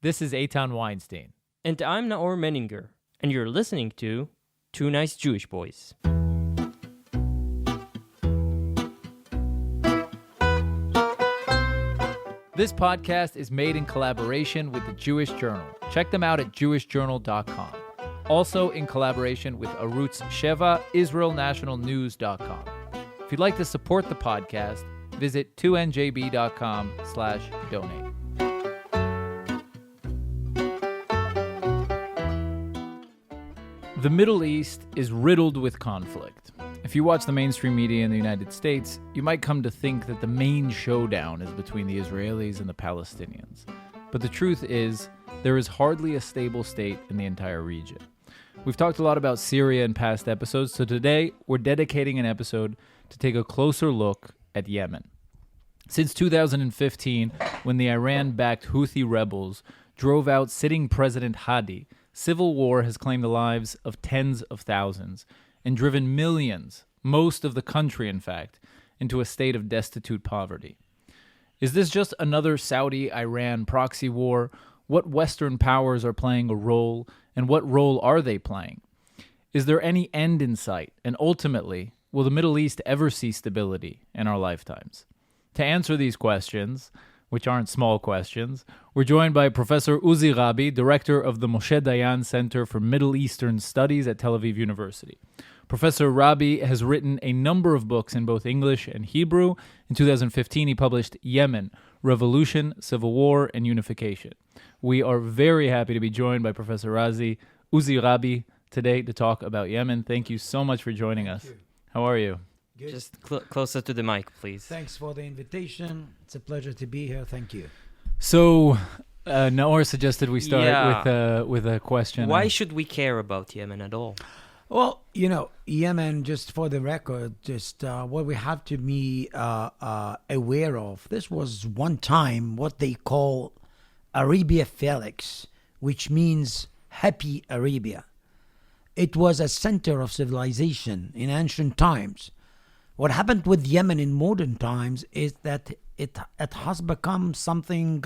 This is Eitan Weinstein. And I'm Naor Menninger, and you're listening to Two Nice Jewish Boys. This podcast is made in collaboration with the Jewish Journal. Check them out at jewishjournal.com. Also in collaboration with Arutz Sheva, IsraelNationalNews.com. If you'd like to support the podcast, visit 2njb.com/donate. The Middle East is riddled with conflict. If you watch the mainstream media in the United States, you might come to think that the main showdown is between the Israelis and the Palestinians. But the truth is, there is hardly a stable state in the entire region. We've talked a lot about Syria in past episodes, so today we're dedicating an episode to take a closer look at Yemen. Since 2015, when the Iran-backed Houthi rebels drove out sitting President Hadi, civil war has claimed the lives of tens of thousands and driven millions, most of the country in fact, into a state of destitute poverty. Is this just another Saudi-Iran proxy war? What Western powers are playing a role, and what role are they playing? Is there any end in sight? And ultimately, will the Middle East ever see stability in our lifetimes? To answer these questions, which aren't small questions, we're joined by Professor Uzi Rabi, director of the Moshe Dayan Center for Middle Eastern Studies at Tel Aviv University. Professor Rabi has written a number of books in both English and Hebrew. In 2015, he published Yemen, Revolution, Civil War, and Unification. We are very happy to be joined by Professor Uzi Rabi today to talk about Yemen. Thank you so much for joining us. You. How are you? Good. Just closer to the mic, please. Thanks for the invitation. It's a pleasure to be here. Thank you. So, Naor suggested we start Yeah. with a question. Why should we care about Yemen at all? Well, Yemen, just for the record, just what we have to be aware of, this was one time what they call Arabia Felix, which means happy Arabia. It was a center of civilization in ancient times. What happened with Yemen in modern times is that it has become something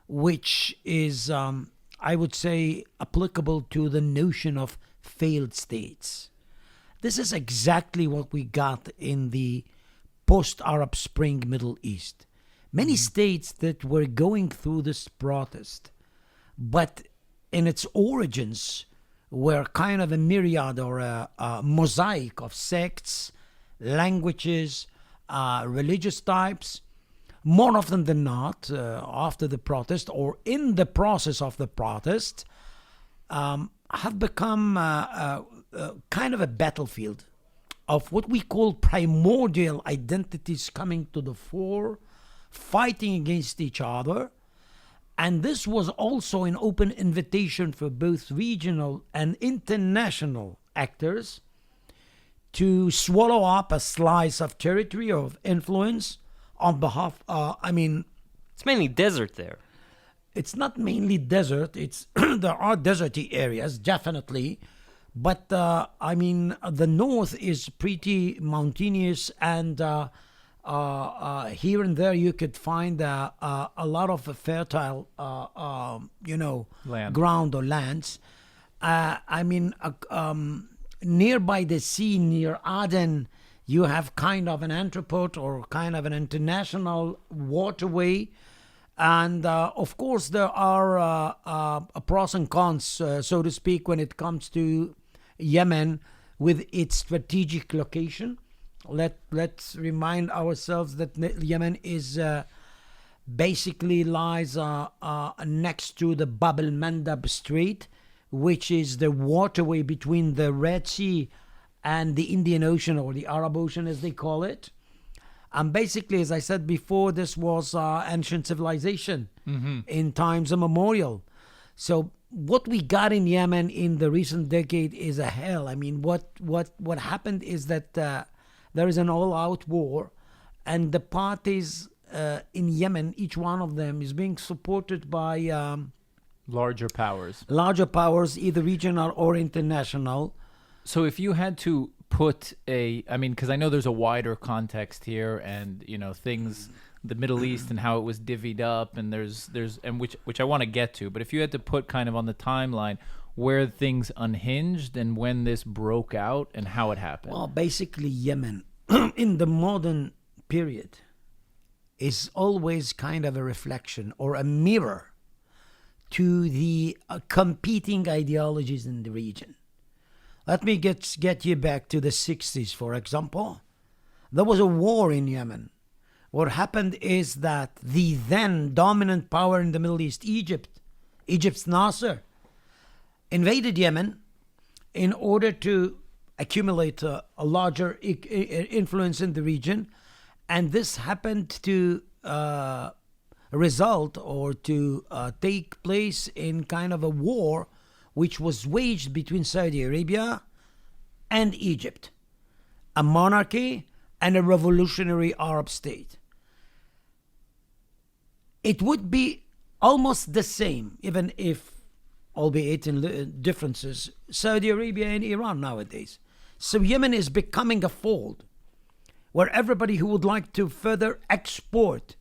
which is, I would say, applicable to the notion of failed states. This is exactly what we got in the post-Arab Spring Middle East. Many states that were going through this protest, but in its origins were kind of a myriad or a mosaic of sects, languages, religious types. More often than not, after the protest or in the process of the protest, have become kind of a battlefield of what we call primordial identities coming to the fore, fighting against each other. And this was also an open invitation for both regional and international actors to swallow up a slice of territory of influence on behalf, It's mainly desert there. It's not mainly desert. It's there are deserty areas, definitely, but the north is pretty mountainous, and here and there you could find a lot of fertile, Land. ground or lands. Nearby the sea, near Aden, you have kind of an entrepot or kind of an international waterway. And of course, there are pros and cons, so to speak, when it comes to Yemen with its strategic location. Let's remind ourselves that Yemen is basically lies next to the Bab el-Mandab Strait, which is the waterway between the Red Sea and the Indian Ocean, or the Arab Ocean as they call it. And basically, as I said before, this was ancient civilization in times immemorial. So what we got in Yemen in the recent decade is a hell. I mean, what happened is that there is an all-out war, and the parties in Yemen, each one of them is being supported by Larger powers. Either regional or international. So if you had to put because I know there's a wider context here, and things the Middle East and how it was divvied up, and there's and which I want to get to. But if you had to put kind of on the timeline where things unhinged and when this broke out and how it happened. Well, basically, Yemen in the modern period is always kind of a reflection or a mirror to the competing ideologies in the region. Let me get you back to the 60s, for example. There was a war in Yemen. What happened is that the then dominant power in the Middle East, Egypt's Nasser, invaded Yemen in order to accumulate a larger influence in the region. And this happened to result or to take place in kind of a war which was waged between Saudi Arabia and Egypt, a monarchy and a revolutionary Arab state. It would be almost the same, even if, albeit in differences, Saudi Arabia and Iran nowadays. So Yemen is becoming a fold where everybody who would like to further export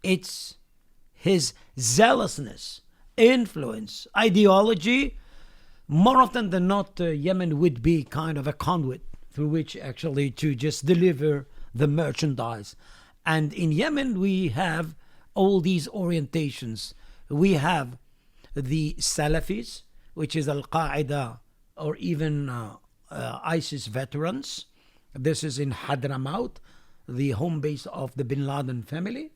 his zealousness, influence, ideology, more often than not, Yemen would be kind of a conduit through which actually to just deliver the merchandise. And in Yemen, we have all these orientations. We have the Salafis, which is Al-Qaeda or even ISIS veterans. This is in Hadramaut, the home base of the Bin Laden family.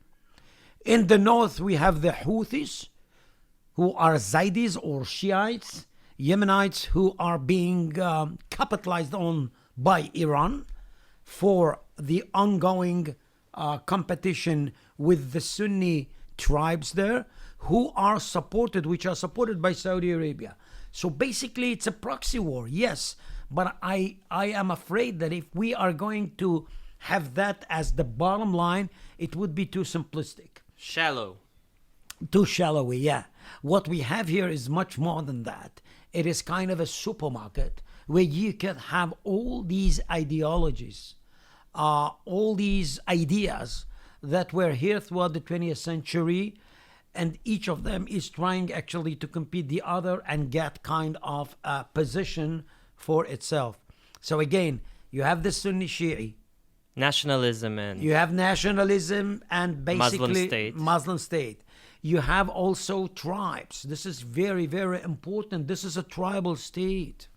In the north, we have the Houthis, who are Zaydis or Shiites, Yemenites who are being capitalized on by Iran for the ongoing competition with the Sunni tribes there, which are supported by Saudi Arabia. So basically, it's a proxy war, yes. But I am afraid that if we are going to have that as the bottom line, it would be too simplistic. Shallow. Too shallowy, yeah. What we have here is much more than that. It is kind of a supermarket where you can have all these ideologies, all these ideas that were here throughout the 20th century, and each of them is trying actually to compete the other and get kind of a position for itself. So again, you have the Sunni Shi'i. Nationalism and... You have nationalism and basically Muslim state. You have also tribes. This is very, very important. This is a tribal state.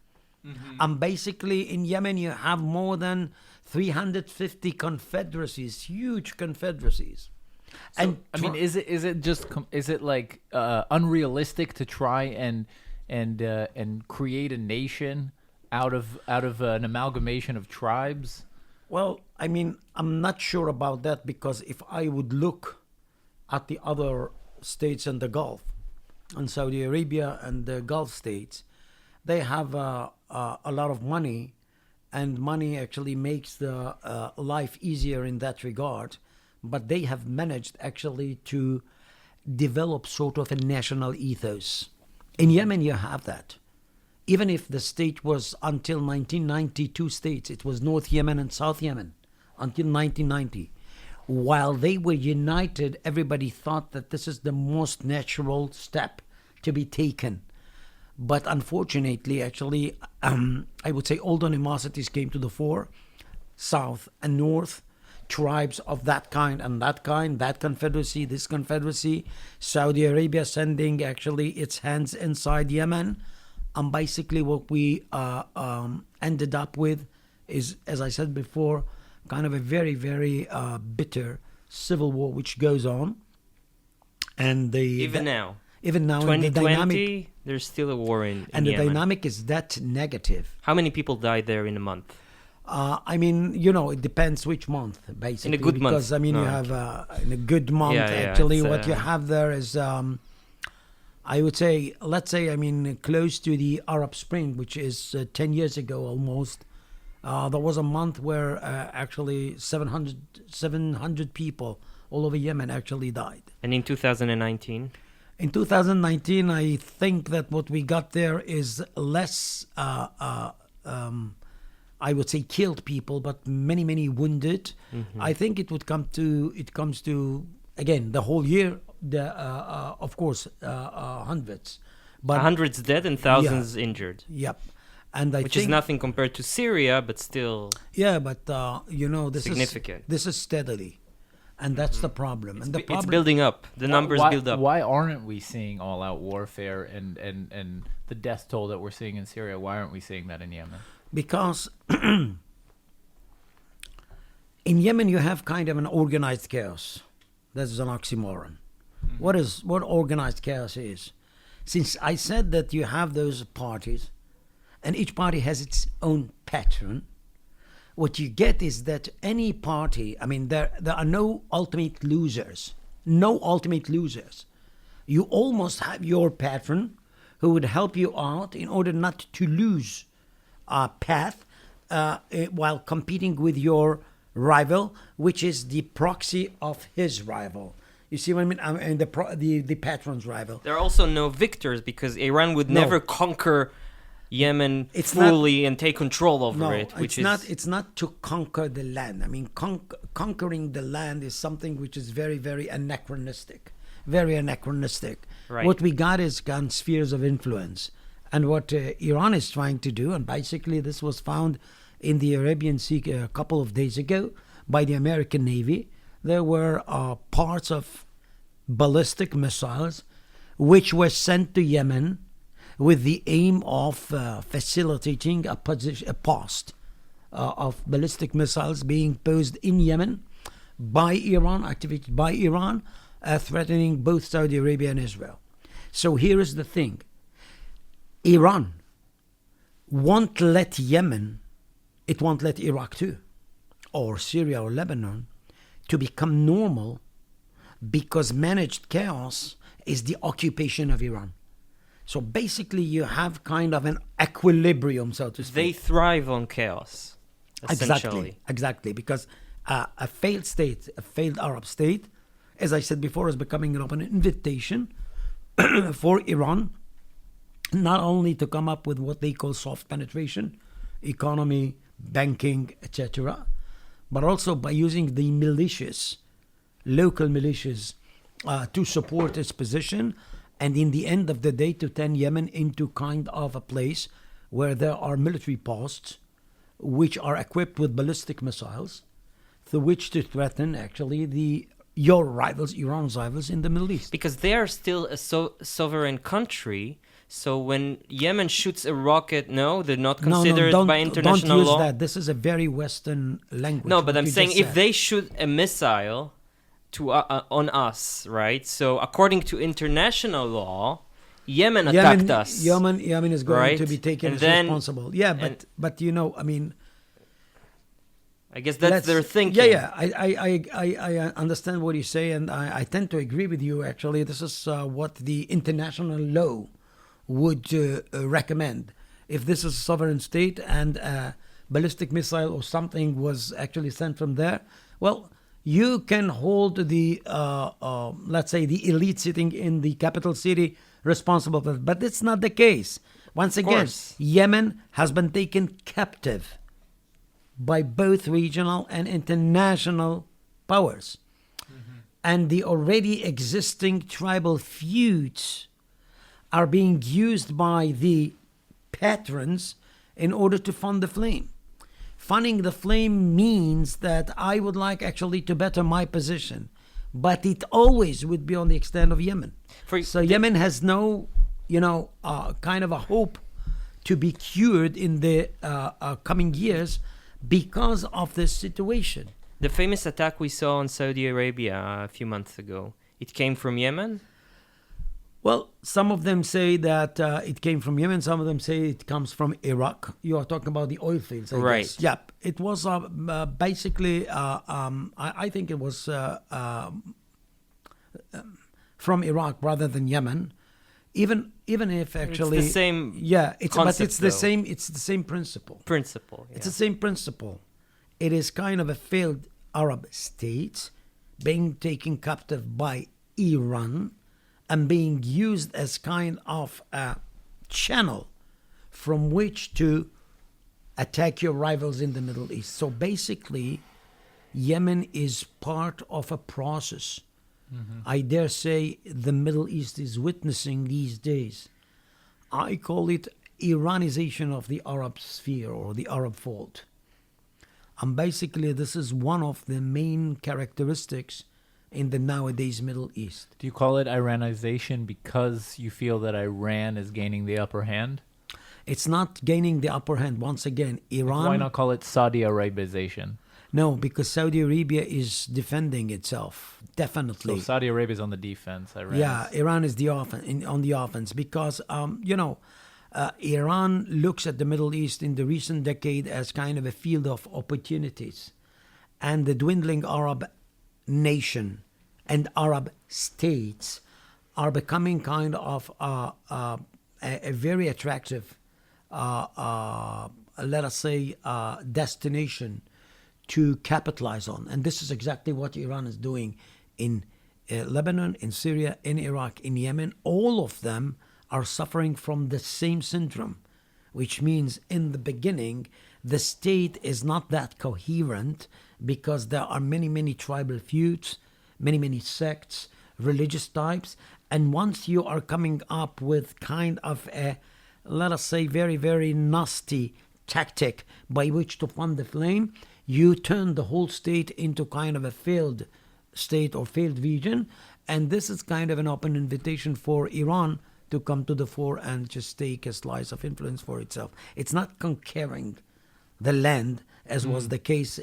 Mm-hmm. And basically in Yemen, you have more than 350 confederacies, huge confederacies. So, and I mean, is it like unrealistic to try and create a nation out of an amalgamation of tribes? Well, I mean, I'm not sure about that, because if I would look at the other states in the Gulf, and Saudi Arabia and the Gulf states, they have a lot of money, and money actually makes the life easier in that regard. But they have managed actually to develop sort of a national ethos. In Yemen, you have that. Even if the state was until 1992 states, it was North Yemen and South Yemen until 1990. While they were united, everybody thought that this is the most natural step to be taken. But unfortunately, actually, I would say old animosities came to the fore, South and North, tribes of that kind and that kind, that confederacy, this confederacy, Saudi Arabia sending actually its hands inside Yemen. And basically what we ended up with is, as I said before, kind of a very, very bitter civil war which goes on. And even now, 2020, there's still a war in and Yemen. The dynamic is that negative. How many people died there in a month? I mean, it depends which month, basically. In a good month. Because, I mean, you have, in a good month, actually, what you have there is, I would say, let's say, I mean, close to the Arab Spring, which is 10 years ago almost. There was a month where actually 700 people all over Yemen actually died. And in 2019? In 2019, I think that what we got there is less I would say, killed people, but many, many wounded. I think it comes to, again, the whole year, of course, hundreds. But hundreds dead and thousands injured. Yep. And Which is nothing compared to Syria, but still but this significant. This is steadily. And that's the problem. It's building up. The numbers build up. Why aren't we seeing all-out warfare and the death toll that we're seeing in Syria? Why aren't we seeing that in Yemen? Because in Yemen you have kind of an organized chaos. That's an oxymoron. What organized chaos is? Since I said that you have those parties, and each party has its own pattern, what you get is that any party, I mean, there are no ultimate losers. No ultimate losers. You almost have your pattern who would help you out in order not to lose a path while competing with your rival, which is the proxy of his rival. You see what I mean? The patron's rival. There are also no victors because Iran would never conquer Yemen fully and take control over it. It's not to conquer the land. I mean, conquering the land is something which is very, very anachronistic. Very anachronistic. Right. What we got is spheres of influence. And what Iran is trying to do, and basically this was found in the Arabian Sea a couple of days ago by the American Navy, there were parts of ballistic missiles which were sent to Yemen with the aim of facilitating a post of ballistic missiles being posed in Yemen by Iran, activated by Iran, threatening both Saudi Arabia and Israel. So here is the thing. Iran won't let Yemen, it won't let Iraq too, or Syria or Lebanon, to become normal, because managed chaos is the occupation of Iran. So basically you have kind of an equilibrium, so to speak. They thrive on chaos, essentially. Exactly, because a failed state, a failed Arab state, as I said before, is becoming an invitation for Iran not only to come up with what they call soft penetration, economy, banking, etc., but also by using the militias, local militias, to support its position, and in the end of the day to turn Yemen into kind of a place where there are military posts which are equipped with ballistic missiles through which to threaten actually your rivals, Iran's rivals in the Middle East. Because they are still a sovereign country, so when Yemen shoots a rocket, they're not considered by international law? Don't use that. This is a very Western language. No, but I'm saying if they shoot a missile on us, right? So according to international law, Yemen attacked us. Yemen is going to be taken as responsible. Yeah, but I mean, I guess that's their thinking. Yeah. I understand what you say, and I tend to agree with you. Actually, this is what the international law would recommend. If this is a sovereign state and a ballistic missile or something was actually sent from there, well, you can hold the, let's say, the elite sitting in the capital city responsible for it. But it's not the case. Once again, Yemen has been taken captive by both regional and international powers. Mm-hmm. And the already existing tribal feuds are being used by the patrons in order to fund the flame. Funding the flame means that I would like actually to better my position, but it always would be on the extent of Yemen. So Yemen has no, kind of a hope to be cured in the coming years because of this situation. The famous attack we saw on Saudi Arabia a few months ago, it came from Yemen? Well, some of them say that it came from Yemen. Some of them say it comes from Iraq. You are talking about the oil fields, I guess. Yep. It was basically, I think it was from Iraq rather than Yemen. Even if actually it's the same but it's the same. It's the same principle. It's the same principle. It is kind of a failed Arab state being taken captive by Iran and being used as kind of a channel from which to attack your rivals in the Middle East. So basically, Yemen is part of a process. I dare say the Middle East is witnessing these days. I call it Iranization of the Arab sphere or the Arab fault. And basically, this is one of the main characteristics in the nowadays Middle East. Do you call it Iranization because you feel that Iran is gaining the upper hand? It's not gaining the upper hand. Once again, Iran... Why not call it Saudi Arabization? No, because Saudi Arabia is defending itself, definitely. So Saudi Arabia is on the defense. Iran is on the offense because, Iran looks at the Middle East in the recent decade as kind of a field of opportunities. And the dwindling Arab nation and Arab states are becoming kind of a very attractive, let us say, destination to capitalize on. And this is exactly what Iran is doing in Lebanon, in Syria, in Iraq, in Yemen. All of them are suffering from the same syndrome, which means in the beginning, the state is not that coherent because there are many, many tribal feuds, many, many sects, religious types. And once you are coming up with kind of a, let us say, very, very nasty tactic by which to fund the flame, you turn the whole state into kind of a failed state or failed region. And this is kind of an open invitation for Iran to come to the fore and just take a slice of influence for itself. It's not conquering the land as was the case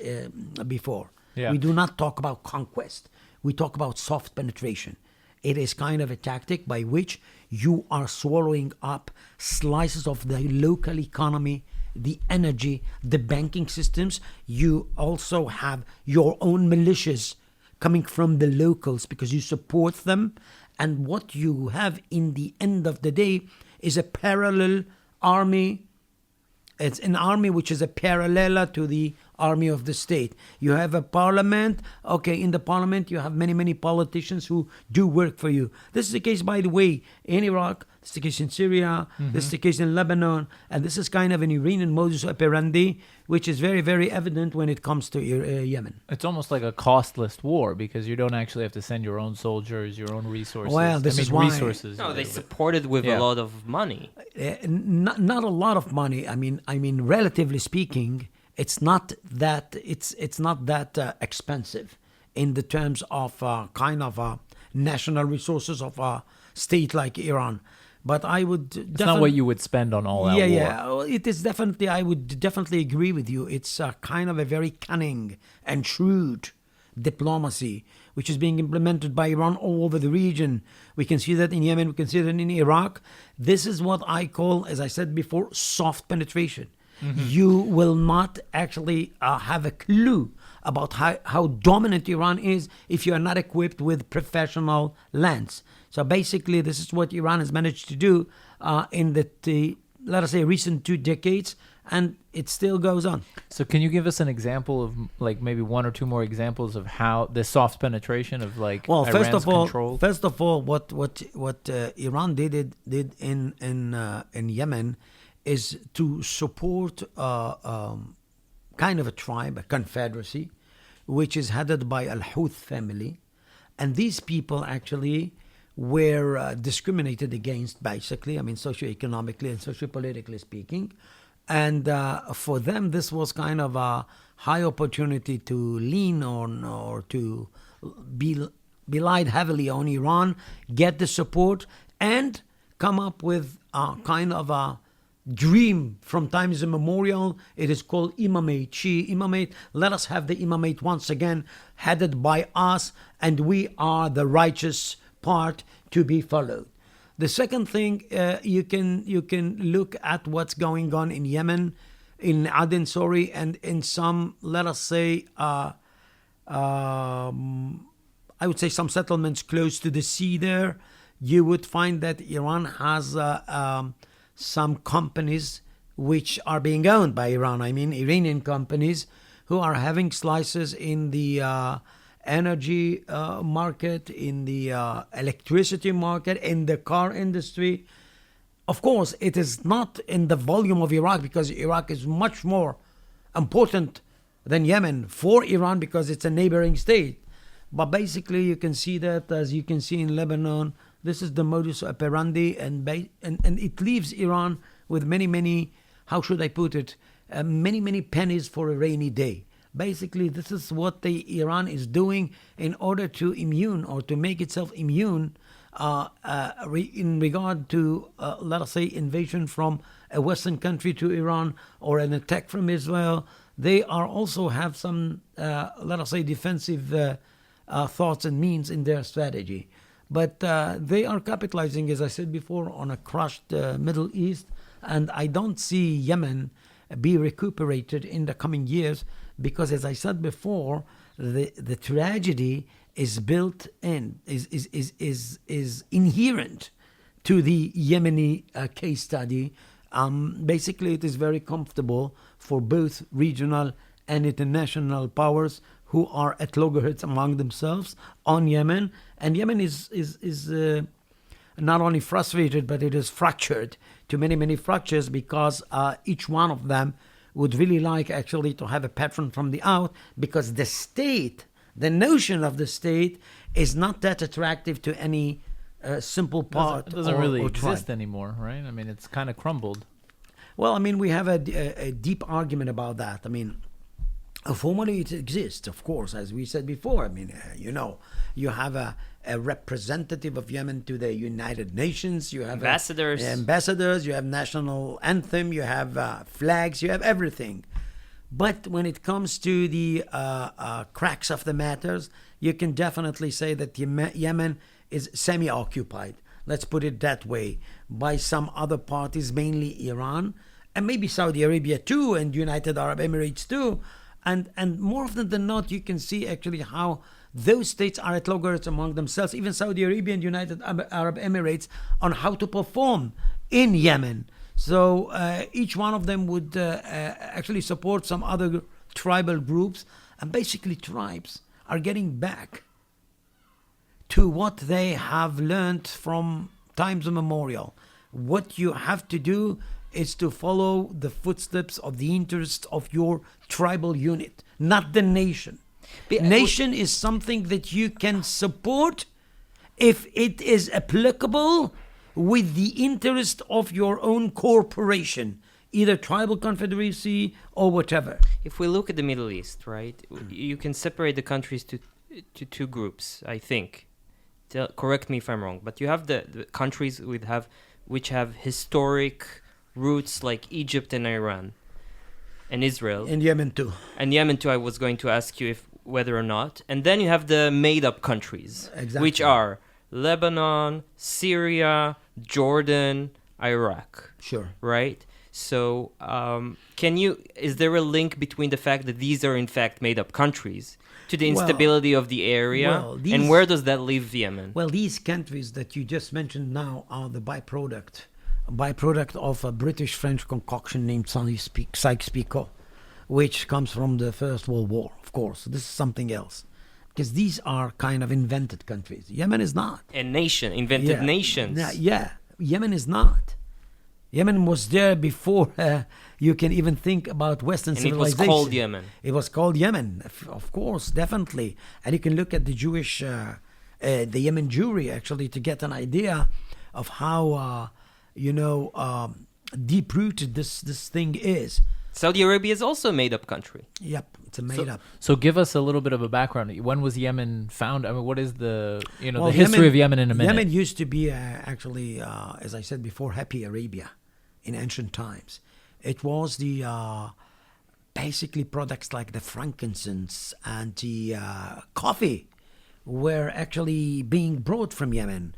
before. Yeah. We do not talk about conquest. We talk about soft penetration. It is kind of a tactic by which you are swallowing up slices of the local economy, the energy, the banking systems. You also have your own militias coming from the locals because you support them. And what you have in the end of the day is a parallel army. It's an army which is a parallel to the army of the state. You have a parliament. Okay, in the parliament you have many, many politicians who do work for you. This is the case, by the way, in Iraq. This is the case in Syria. This is the case in Lebanon. And this is kind of an Iranian modus operandi, which is very, very evident when it comes to Yemen. It's almost like a costless war because you don't actually have to send your own soldiers, your own resources. Well, this is why... resources. No, they support it with a lot of money. Not a lot of money. I mean, relatively speaking, it's not that expensive in the terms of kind of national resources of a state like Iran. But I would It's not what you would spend on all out war. Yeah. It is definitely, I would definitely agree with you. It's kind of a very cunning and shrewd diplomacy, which is being implemented by Iran all over the region. We can see that in Yemen, we can see that in Iraq. This is what I call, as I said before, soft penetration. You will not actually have a clue about how dominant Iran is if you are not equipped with professional lands. So basically, this is what Iran has managed to do in the, let us say, recent 2 decades, and it still goes on. So can you give us an example of like maybe 1 or 2 more examples of how the soft penetration of like Iran's control? First of all, what Iran did in Yemen is to support kind of a tribe, a confederacy, which is headed by Al-Houth family. And these people actually were discriminated against, basically, I mean, socioeconomically and sociopolitically speaking. And for them, this was kind of a high opportunity to lean on or to rely heavily on Iran, get the support, and come up with kind of a dream from times immemorial. It is called imamate, Shia imamate. Let us have the imamate once again, headed by us, and we are the righteous part to be followed. The second thing, you can look at what's going on in Yemen, in Aden, and in some, let us say, I would say some settlements close to the sea there. You would find that Iran has some companies which are being owned by Iran. I mean, Iranian companies who are having slices in the energy market, in the electricity market, in the car industry. Of course, it is not in the volume of Iraq because Iraq is much more important than Yemen for Iran because it's a neighboring state. But basically, you can see that, as you can see in Lebanon, this is the modus operandi, and it leaves Iran with many, how should I put it, many pennies for a rainy day. Basically, this is what Iran is doing in order to make itself immune in regard to, let us say, invasion from a Western country to Iran or an attack from Israel. They are also have some, let us say, defensive thoughts and means in their strategy. But they are capitalizing, as I said before, on a crushed Middle East. And I don't see Yemen be recuperated in the coming years because, as I said before, the tragedy is built in, is inherent to the Yemeni case study. Basically, it is very comfortable for both regional and international powers who are at loggerheads among themselves on Yemen. And Yemen is not only frustrated, but it is fractured to many fractures because each one of them would really like actually to have a patron from the out, because the state, the notion of the state, is not that attractive to any simple part. It doesn't really or exist tribe. anymore, right? I mean, it's kind of crumbled. Well, I mean, we have a deep argument about that. I mean, formally it exists, of course, as we said before. I mean, you have a representative of Yemen to the United Nations. You have ambassadors. You have national anthem. You have flags. You have everything. But when it comes to the cracks of the matters, you can definitely say that Yemen is semi-occupied. Let's put it that way, by some other parties, mainly Iran, and maybe Saudi Arabia too, and United Arab Emirates too. And more often than not, you can see actually how those states are at loggerheads among themselves, even Saudi Arabia and United Arab Emirates, on how to perform in Yemen. So each one of them would actually support some other tribal groups, and basically tribes are getting back to what they have learned from times immemorial. What you have to do is to follow the footsteps of the interests of your tribal unit, not the nation. Nation is something that you can support if it is applicable with the interest of your own corporation, either tribal confederacy or whatever. If we look at the Middle East, right, you can separate the countries to two groups, I think. Correct me if I'm wrong, but you have the countries which have historic roots like Egypt and Iran and Israel. And Yemen too. I was going to ask you whether or not. And then you have the made-up countries, exactly, which are Lebanon, Syria, Jordan, Iraq. Sure. Right? So is there a link between the fact that these are in fact made-up countries to the instability of the area? And where does that leave Yemen? Well, these countries that you just mentioned now are the byproduct of a British-French concoction named Sykes-Picot, which comes from the First World War, of course. This is something else, because these are kind of invented countries. Yemen is not. Invented nations. Yeah, Yemen is not. Yemen was there before you can even think about Western civilization. It was called Yemen. It was called Yemen, of course, definitely. And you can look at the the Yemen Jewry, actually, to get an idea of how, deep-rooted this thing is. Saudi Arabia is also a made-up country. Yep, it's a made-up. So give us a little bit of a background. When was Yemen found? I mean, what is the history of Yemen in a minute? Yemen used to be actually, as I said before, Happy Arabia in ancient times. It was the basically products like the frankincense and the coffee were actually being brought from Yemen,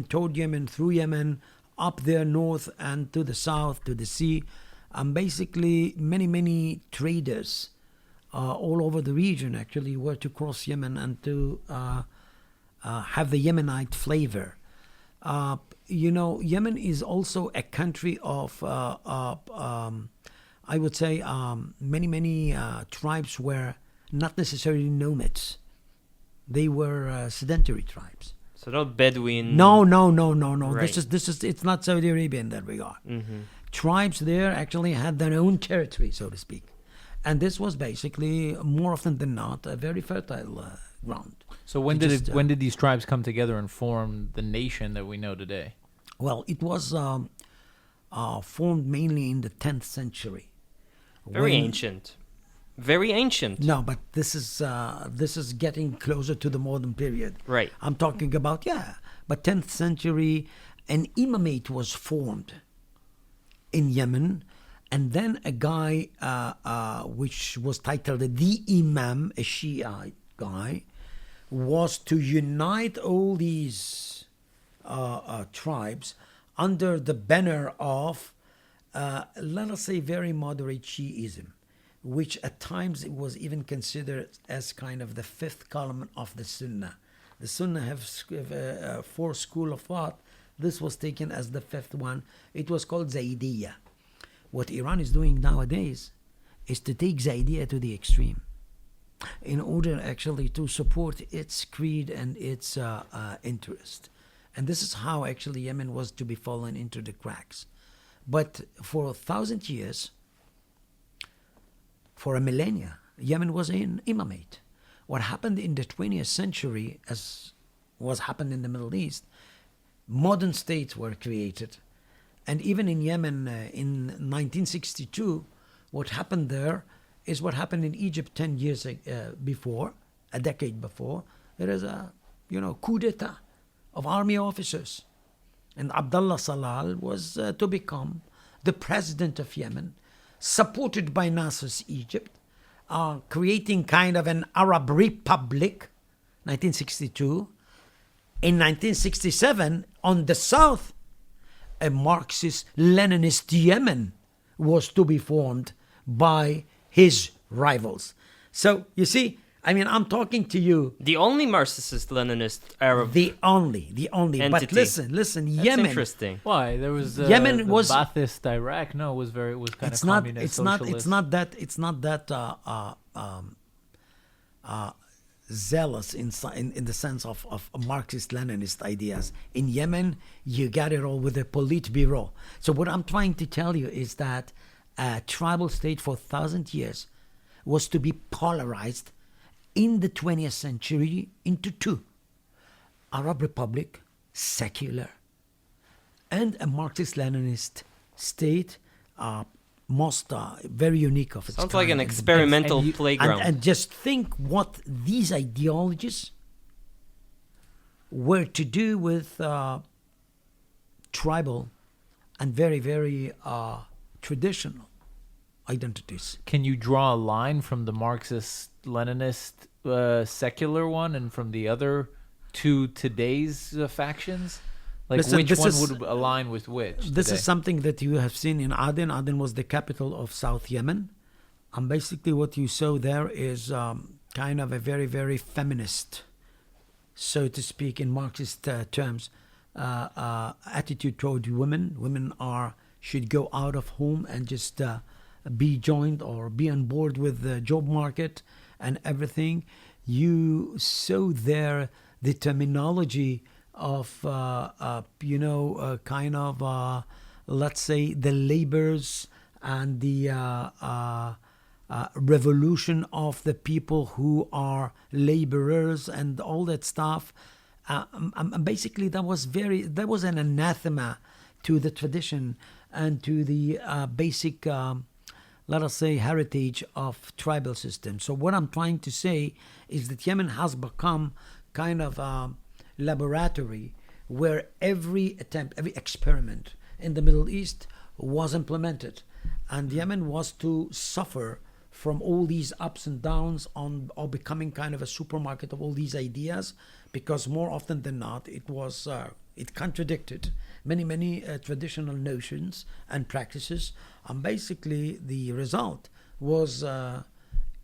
toward Yemen, through Yemen, up there north and to the south, to the sea. Basically, many traders all over the region actually were to cross Yemen and to have the Yemenite flavor. Yemen is also a country of, I would say, many tribes were not necessarily nomads. They were sedentary tribes. So not Bedouin. No. Right. This is it's not Saudi Arabia in that regard. Mm-hmm. Tribes there actually had their own territory, so to speak, and this was basically more often than not a very fertile ground. So when It did just, when did these tribes come together and form the nation that we know today? Well, it was formed mainly in the 10th century. Very when- ancient. Very ancient. No, but this is getting closer to the modern period. Right. I'm talking about, but 10th century, an imamate was formed in Yemen, and then a guy which was titled the Imam, a Shiite guy, was to unite all these tribes under the banner of, let us say, very moderate Shiism, which at times it was even considered as kind of the fifth column of the Sunnah. The Sunnah have four school of thought. This was taken as the fifth one. It was called Zaydiyya. What Iran is doing nowadays is to take Zaydiyya to the extreme in order actually to support its creed and its interest. And this is how actually Yemen was to be fallen into the cracks. But for 1,000 years, for a millennia, Yemen was in imamate. What happened in the 20th century, as was happened in the Middle East, modern states were created. And even in Yemen in 1962, what happened there is what happened in Egypt 10 years before, a decade before. There is a, coup d'etat of army officers. And Abdullah Salal was to become the president of Yemen, supported by Nasser's Egypt, creating kind of an Arab Republic, 1962. In 1967, on the south, a Marxist-Leninist Yemen was to be formed by his rivals. So, you see, I'm talking to you. The only Marxist-Leninist Arab. The only. Entity. But listen, That's Yemen. interesting. Why there was Yemen the was- Ba'athist Iraq? No, it was kind It's of not. communist, It's not. socialist. It's not that zealous in the sense of Marxist-Leninist ideas. In Yemen, you got it all with the Politburo. So what I'm trying to tell you is that a tribal state for 1,000 years was to be polarized in the 20th century into two: Arab Republic, secular, and a Marxist-Leninist state, most very unique of its Sounds kind. like an experimental and you- playground. And just think what these ideologies were to do with tribal and very, very traditional identities. Can you draw a line from the Marxist-Leninist secular one and from the other to today's factions? Like Listen, which this one is- would align with which? This today? is something that you have seen in Aden. Aden was the capital of South Yemen. And basically what you saw there is kind of a very, very feminist, so to speak, in Marxist terms, attitude toward women. Women should go out of home and just be joined or be on board with the job market and everything. You saw there the terminology of let's say the labors and the revolution of the people who are laborers and all that stuff. Basically, that was an anathema to the tradition and to the basic, let us say, heritage of tribal system. So what I'm trying to say is that Yemen has become kind of laboratory where every attempt, every experiment in the Middle East was implemented. And Yemen was to suffer from all these ups and downs or becoming kind of a supermarket of all these ideas, because more often than not, it contradicted many traditional notions and practices. And basically, the result was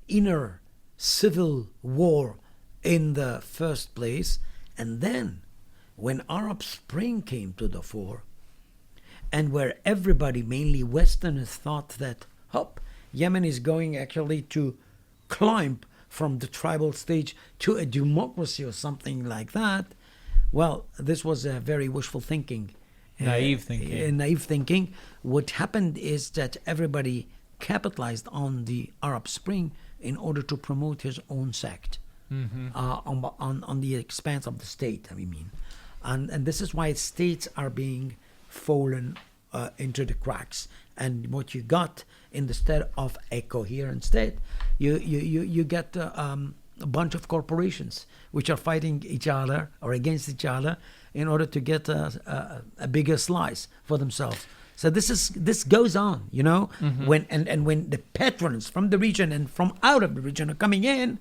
inner civil war in the first place. And then, when Arab Spring came to the fore, and where everybody, mainly Westerners, thought that, Yemen is going actually to climb from the tribal stage to a democracy or something like that, Well, this was a very wishful thinking. Naive thinking. Naive thinking. What happened is that everybody capitalized on the Arab Spring in order to promote his own sect on the expanse of the state, I mean. And this is why states are being fallen into the cracks. And what you got instead of a coherent state, you get a bunch of corporations which are fighting each other or against each other in order to get a bigger slice for themselves. So this goes on, you know, when the patrons from the region and from out of the region are coming in,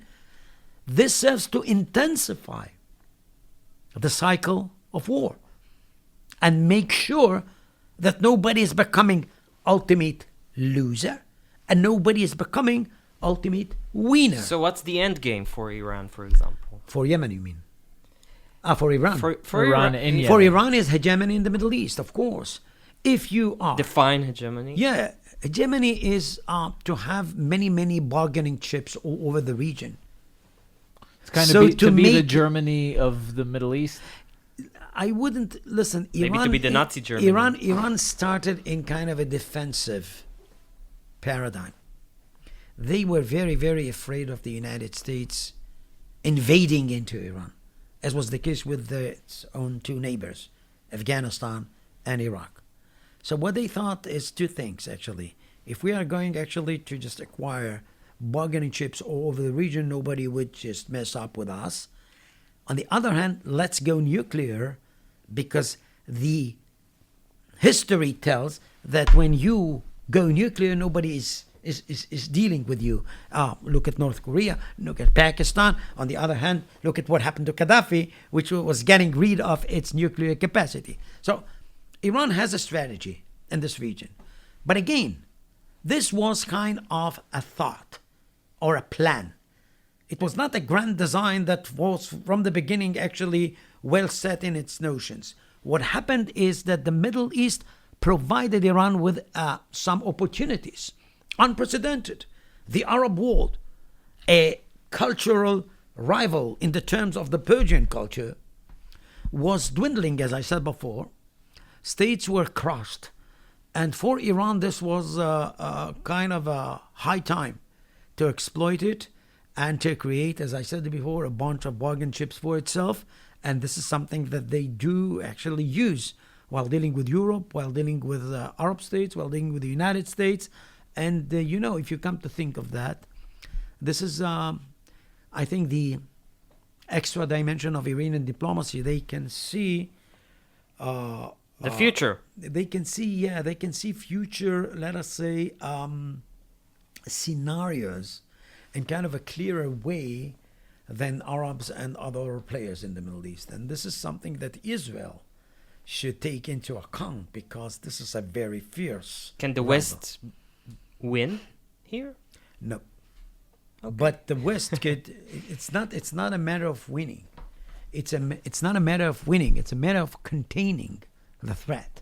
this serves to intensify the cycle of war and make sure that nobody is becoming ultimate loser and nobody is becoming ultimate winner. So what's the end game for Iran, for example? For Yemen, you mean? For Iran. For Iran Iran, in Yemen. For Iran is hegemony in the Middle East, of course. If you are... define hegemony. Yeah, hegemony is to have many bargaining chips all over the region. It's kind So of to be the make- Germany of the Middle East. I wouldn't listen. Maybe Iran, to be the Nazi Germany. Iran started in kind of a defensive paradigm. They were very afraid of the United States invading into Iran, as was the case with its own two neighbors, Afghanistan and Iraq. So what they thought is two things, actually. If we are going actually to just acquire bargaining chips all over the region, nobody would just mess up with us. On the other hand, let's go nuclear, because the history tells that when you go nuclear, nobody is dealing with you. Look at North Korea, look at Pakistan. On the other hand, look at what happened to Gaddafi, which was getting rid of its nuclear capacity. So Iran has a strategy in this region. But again, this was kind of a thought or a plan. It was not a grand design that was from the beginning actually well set in its notions. What happened is that the Middle East provided Iran with some opportunities, unprecedented. The Arab world, a cultural rival in the terms of the Persian culture, was dwindling, as I said before. States were crushed. And for Iran, this was kind of a high time to exploit it and to create, as I said before, a bunch of bargain chips for itself. And this is something that they do actually use while dealing with Europe, while dealing with Arab states, while dealing with the United States. And, if you come to think of that, this is, I think, the extra dimension of Iranian diplomacy. They can see... the future. They can see future, let us say, scenarios in kind of a clearer way than Arabs and other players in the Middle East. And this is something that Israel should take into account, because this is a very fierce Can the rival. West win here? No. But the West could. It's not a matter of winning. It's not a matter of winning. It's a matter of containing the threat.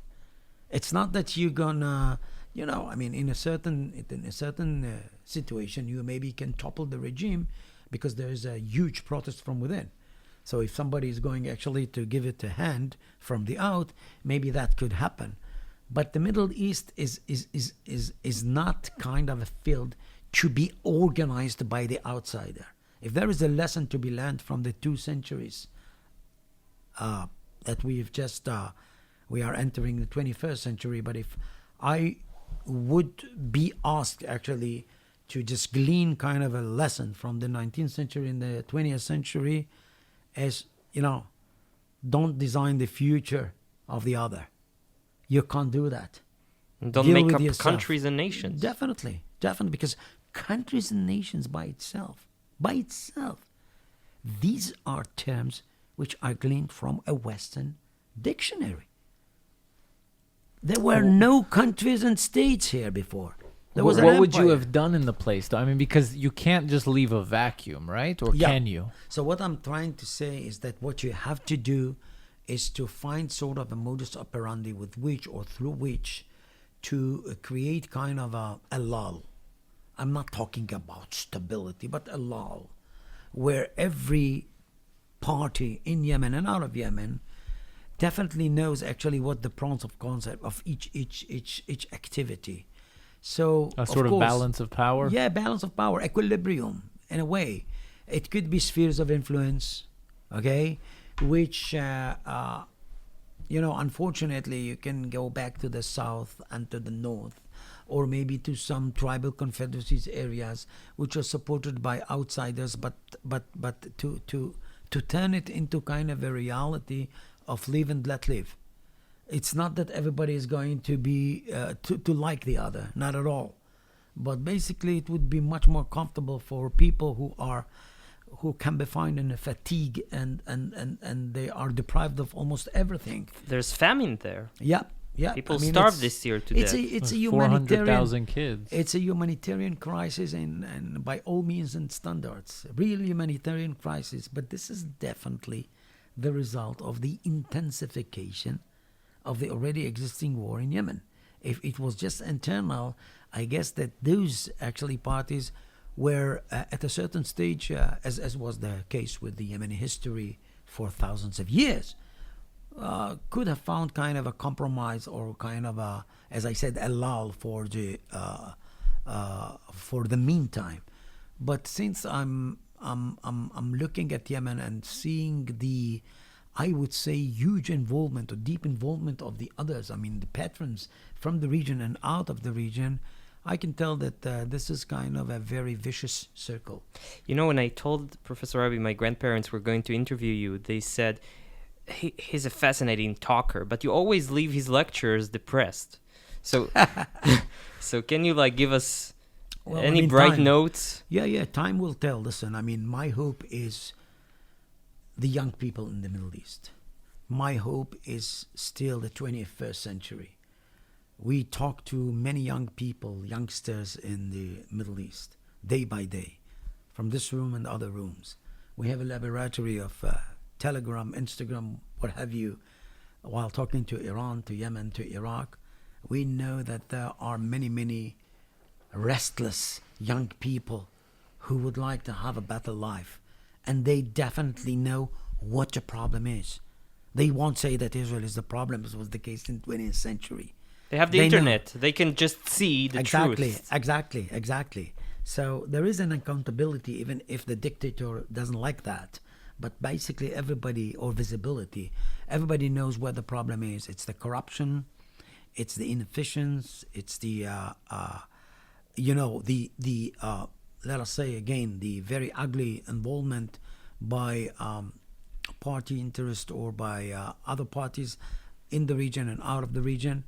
It's not that you're gonna, in a certain situation, you maybe can topple the regime because there is a huge protest from within. So if somebody is going actually to give it a hand from the out, maybe that could happen. But the Middle East is not kind of a field to be organized by the outsider. If there is a lesson to be learned from the 2 centuries that we've just, we are entering the 21st century, but if I would be asked actually to just glean kind of a lesson from the 19th century and the 20th century, as, don't design the future of the other. You can't do that. Don't Deal make with up yourself. countries and nations. Definitely, because countries and nations by itself, these are terms which are gleaned from a Western dictionary. There were no countries and states here before. There was What an would you empire. have done in the place, though? I mean, because you can't just leave a vacuum, right? Or Yeah. can you? So what I'm trying to say is that what you have to do is to find sort of a modus operandi with which or through which to create kind of a lull. I'm not talking about stability, but a lull where every party in Yemen and out of Yemen definitely knows actually what the pros of concept of each activity. So A sort of course, balance of power? yeah, balance of power, equilibrium in a way. It could be spheres of influence, okay, which unfortunately you can go back to the south and to the north, or maybe to some tribal confederacies areas which are supported by outsiders, but to turn it into kind of a reality of live and let live. It's not that everybody is going to be to like the other, not at all. But basically, it would be much more comfortable for people who can be found in a fatigue and they are deprived of almost everything. There's famine there. Yeah. People starved this year to death. It's a humanitarian. 400,000 kids. It's a humanitarian crisis, and by all means and standards, real humanitarian crisis. But this is definitely the result of the intensification of the already existing war in Yemen. If it was just internal, I guess that those actually parties were at a certain stage, as was the case with the Yemeni history for thousands of years, could have found kind of a compromise or kind of a, as I said, a lull for the meantime. But since I'm looking at Yemen and seeing the, I would say, huge involvement or deep involvement of the others, I mean the patrons from the region and out of the region, I can tell that this is kind of a very vicious circle. You know, when I told Professor Rabi my grandparents were going to interview you, they said, he's a fascinating talker, but you always leave his lectures depressed. So, so can you give us any bright notes? Yeah, time will tell. Listen, I mean, my hope is the young people in the Middle East. My hope is still the 21st century. We talk to many young people, youngsters in the Middle East, day by day, from this room and other rooms. We have a laboratory of Telegram, Instagram, what have you, while talking to Iran, to Yemen, to Iraq. We know that there are many, many restless young people who would like to have a better life. And they definitely know what the problem is. They won't say that Israel is the problem, as was the case in the 20th century. They have the internet. They can just see the truth. Exactly. So there is an accountability, even if the dictator doesn't like that. But basically everybody, or visibility, everybody knows what the problem is. It's the corruption, it's the inefficiency, it's the, let us say again, the very ugly involvement by party interest or by other parties in the region and out of the region.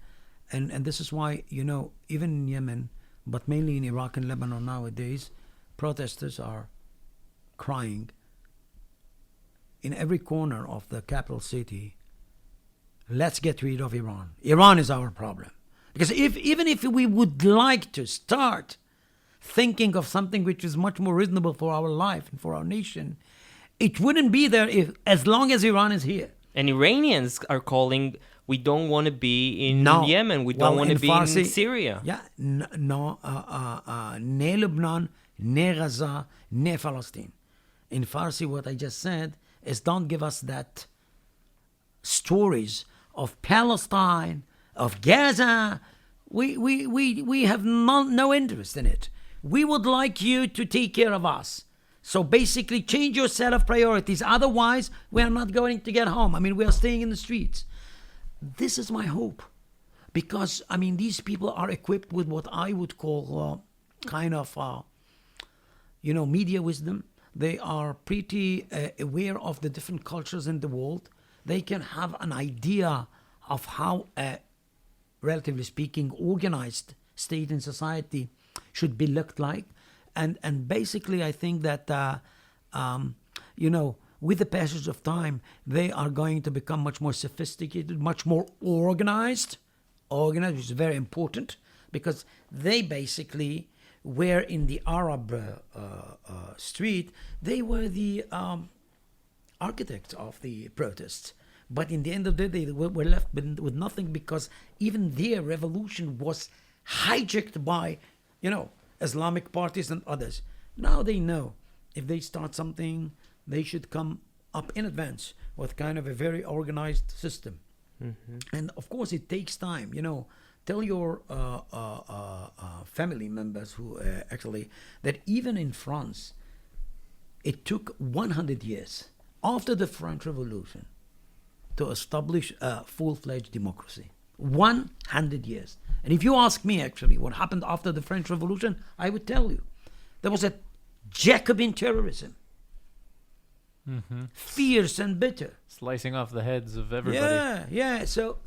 And this is why, even in Yemen, but mainly in Iraq and Lebanon nowadays, protesters are crying in every corner of the capital city, let's get rid of Iran. Iran is our problem. Because even if we would like to start thinking of something which is much more reasonable for our life and for our nation, it wouldn't be there as long as Iran is here. And Iranians are calling, we don't want to be in Yemen, we don't want to be Farsi, in Syria. Yeah, ne Lebanon, ne Gaza, ne Palestine. In Farsi, what I just said is, don't give us that stories of Palestine, of Gaza. We have no interest in it. We would like you to take care of us. So basically change your set of priorities. Otherwise, we are not going to get home. I mean, we are staying in the streets. This is my hope. Because, I mean, these people are equipped with what I would call media wisdom. They are pretty aware of the different cultures in the world. They can have an idea of how a, relatively speaking, organized state and society should be looked like. And basically, I think that, with the passage of time, they are going to become much more sophisticated, much more organized, which is very important, because they basically were in the Arab street, they were the architects of the protests. But in the end of the day, they were left with nothing, because even their revolution was hijacked by, Islamic parties and others. Now they know if they start something, they should come up in advance with kind of a very organized system. And of course, it takes time. Tell your family members who actually that even in France, it took 100 years after the French Revolution to establish a full-fledged democracy. 100 years. And if you ask me, actually, what happened after the French Revolution, I would tell you. There was a Jacobin terrorism. Fierce and bitter. Slicing off the heads of everybody. Yeah. So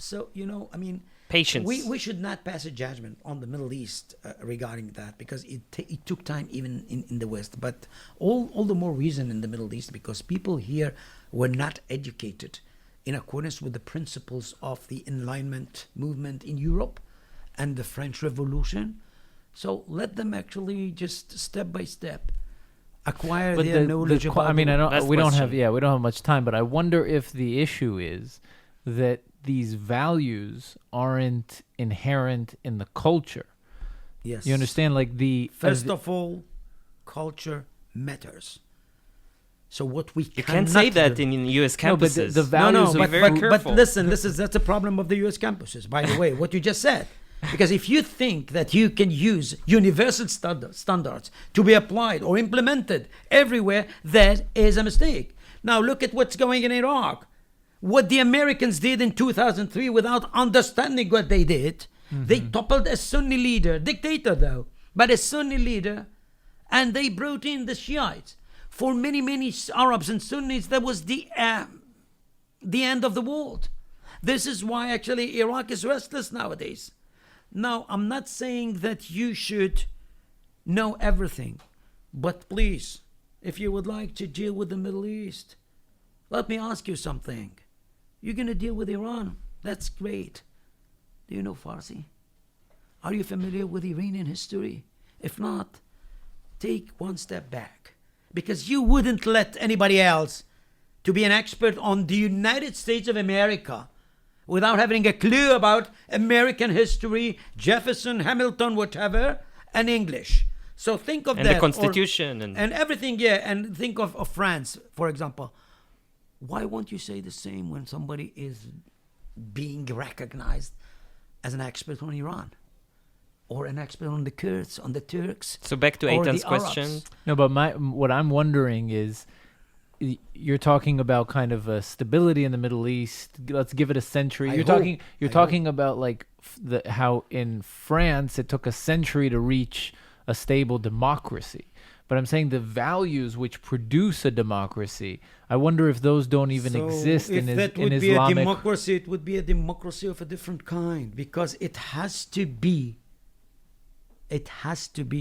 Patience. we should not pass a judgment on the Middle East regarding that, because it took time even in the West. But all the more reason in the Middle East, because people here were not educated in accordance with the principles of the Enlightenment movement in Europe and the French Revolution. So let them actually just step by step acquire their knowledge about. We don't have much time, but I wonder if the issue is that these values aren't inherent in the culture. Yes. You understand? First of all, culture matters. So what we You can't say that in U.S. campuses. No, but the values be very careful. But listen, that's a problem of the U.S. campuses, by the way, what you just said. Because if you think that you can use universal standards to be applied or implemented everywhere, that is a mistake. Now look at what's going in Iraq. What the Americans did in 2003 without understanding what they did. They toppled a Sunni leader, dictator though, but a Sunni leader, and they brought in the Shiites. For many Arabs and Sunnis, that was the end of the world. This is why actually Iraq is restless nowadays. Now, I'm not saying that you should know everything, but please, if you would like to deal with the Middle East, let me ask you something. You're going to deal with Iran. That's great. Do you know Farsi? Are you familiar with Iranian history? If not, take one step back, because you wouldn't let anybody else to be an expert on the United States of America without having a clue about American history, Jefferson, Hamilton, whatever, and English. So think of that. And the Constitution. And everything, and think of France, for example. Why won't you say the same when somebody is being recognized as an expert on Iran? Or an expert on the Kurds, on the Turks? So back to Eitan's question. No, but what I'm wondering is, you're talking about kind of a stability in the Middle East. Let's give it a century. You're talking about how in France it took a century to reach a stable democracy. But I'm saying the values which produce a democracy, I wonder if those don't even exist in Islamic. If that would be a democracy, it would be a democracy of a different kind, because it has to be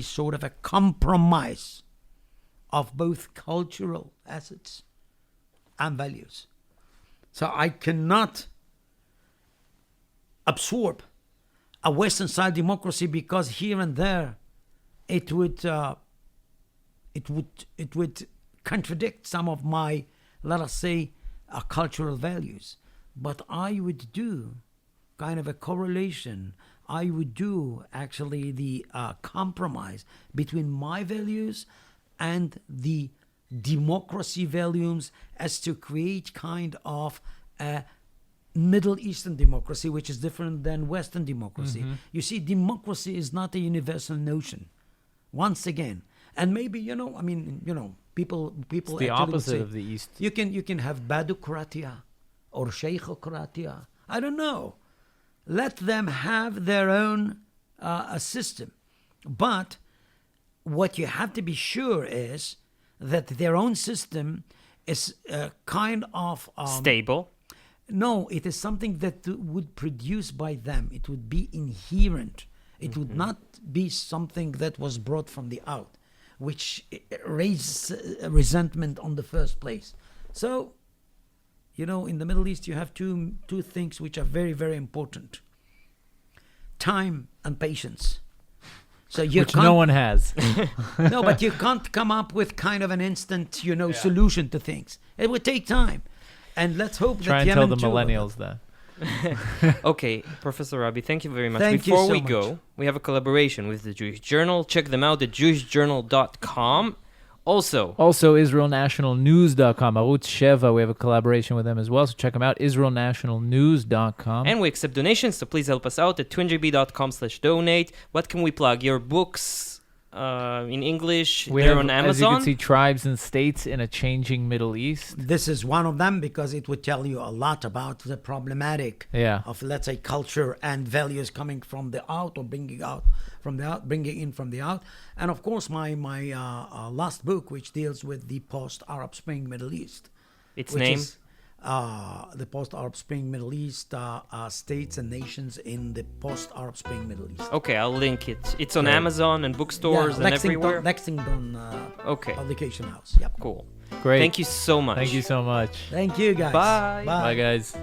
sort of a compromise of both cultural assets and values. So I cannot absorb a Western-style democracy because here and there it would contradict some of my, let us say, cultural values. But I would do kind of a correlation. I would do actually the compromise between my values and the democracy values, as to create kind of a Middle Eastern democracy, which is different than Western democracy. You see, democracy is not a universal notion. Once again, and maybe people. It's the opposite of the East. You can have Badocratia or Sheikhocratia. I don't know. Let them have their own system, but what you have to be sure is that their own system is kind of stable. No, it is something that would produce by them. It would be inherent. It would not be something that was brought from the out, which raises resentment on the first place. So, in the Middle East, you have two things which are very, very important: time and patience. So which no one has. No, but you can't come up with kind of an instant, solution to things. It would take time. And let's hope Try that and Yemen tell the millennials that. Okay, Professor Rabi, thank you very much. Thank you Before so we much. go, we have a collaboration with the Jewish Journal. Check them out at jewishjournal.com. Also, IsraelNationalNews.com. Arutz Sheva, we have a collaboration with them as well, so check them out. IsraelNationalNews.com. and we accept donations, so please help us out at twinjb.com/donate. What can we plug? Your books in English, they're on Amazon. As you can see, Tribes and States in a Changing Middle East. This is one of them because it would tell you a lot about the problematic of, let's say, culture and values coming from the out or bringing in from the out. And of course, my last book, which deals with the post-Arab Spring Middle East. Its name? Is, the post-Arab Spring Middle East, states and nations in the post-Arab Spring Middle East. Okay, I'll link it. It's on Amazon and bookstores and everywhere. Lexington okay. Publication House. Yep. Cool. Great. Thank you so much. Thank you so much. Thank you, guys. Bye. Bye, guys.